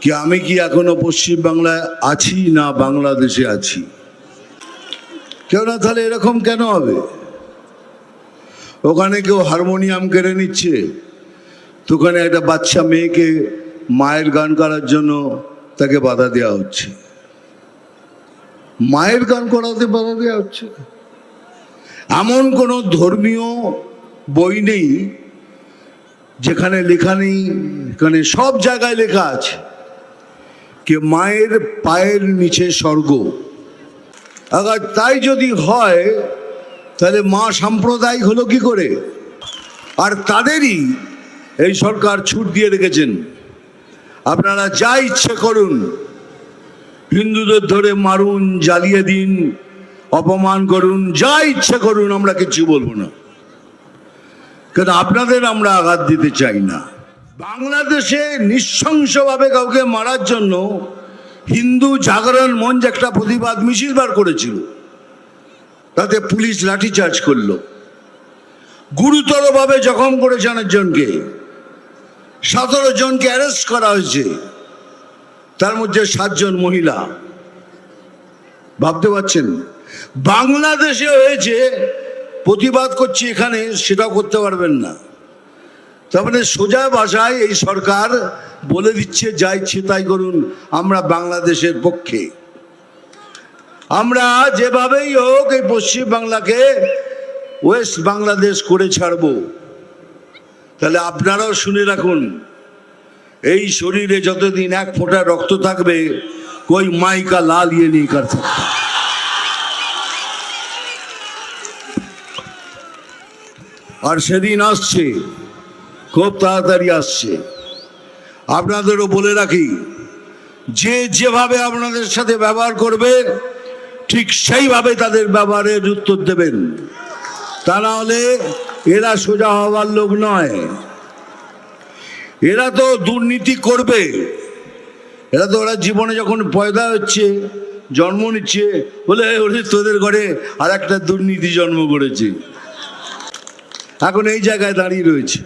কি আমি কি এখনো পশ্চিম বাংলায় আছি না বাংলাদেশে আছি? কেউ না, তাহলে এরকম কেন হবে? ওখানে কেউ হারমোনিয়াম কেড়ে নিচ্ছে, তো ওখানে একটা বাচ্চা মেয়েকে মায়ের গান করার জন্য তাকে বাধা দেওয়া হচ্ছে। মায়ের গান করাতে বাধা দেওয়া হচ্ছে। এমন কোনো ধর্মীয় বই নেই যেখানে লেখা নেই, এখানে সব জায়গায় লেখা আছে যে মায়ের পায়ের নিচে স্বর্গ। আবার তাই যদি হয় তাহলে মা সাম্প্রদায়িক হলো কি করে? আর তাদেরই এই সরকার ছুট দিয়ে রেখেছেন, আপনারা যা ইচ্ছে করুন, হিন্দুদের ধরে মারুন, জ্বালিয়ে দিন, অপমান করুন, যা ইচ্ছে করুন, আমরা কিছু বলবো না, কারণ আপনাদের আমরা আঘাত দিতে চাই না। বাংলাদেশে নৃশংসভাবে কাউকে মারার জন্য হিন্দু জাগরণ মঞ্চ একটা প্রতিবাদ মিছিল বার করেছিল, তাতে পুলিশ লাঠিচার্জ করলো, গুরুতরভাবে জখম করেছে অনেকজনকে, 17 জনকে অ্যারেস্ট করা হয়েছে, তার মধ্যে 7 জন মহিলা। ভাবতে পারছেন? বাংলাদেশে হয়েছে, প্রতিবাদ করছি এখানে, সেটাও করতে পারবেন না। তার মানে সোজা ভাষায় এই সরকার বলে দিচ্ছে যা ইচ্ছে তাই করুন, আমরা বাংলাদেশের পক্ষে। আমরা যেভাবেই হোক এই পশ্চিম বাংলাকে ওয়েস্ট বাংলাদেশ করে ছাড়ব। তাহলে আপনারাও শুনে রাখুন, এই শরীরে যতদিন 1 ফোঁটা রক্ত থাকবে, कोई माई का लाल ये नहीं कर सकता। আর সেদিন আসছে, খুব তাড়াতাড়ি আসছে। আপনাদেরও বলে রাখি, যে যেভাবে আপনাদের সাথে ব্যবহার করবে ঠিক সেইভাবে তাদের ব্যবহারের উত্তর দেবেন। তা না হলে এরা সোজা হওয়ার লোক নয়, এরা তো দুর্নীতি করবে। এরা তো ওরা জীবনে যখন পয়দা হচ্ছে, জন্ম নিচ্ছে, বলে ওরে তোদের ঘরে আর একটা দুর্নীতি জন্ম করেছে, এখন এই জায়গায় দাঁড়িয়ে রয়েছে।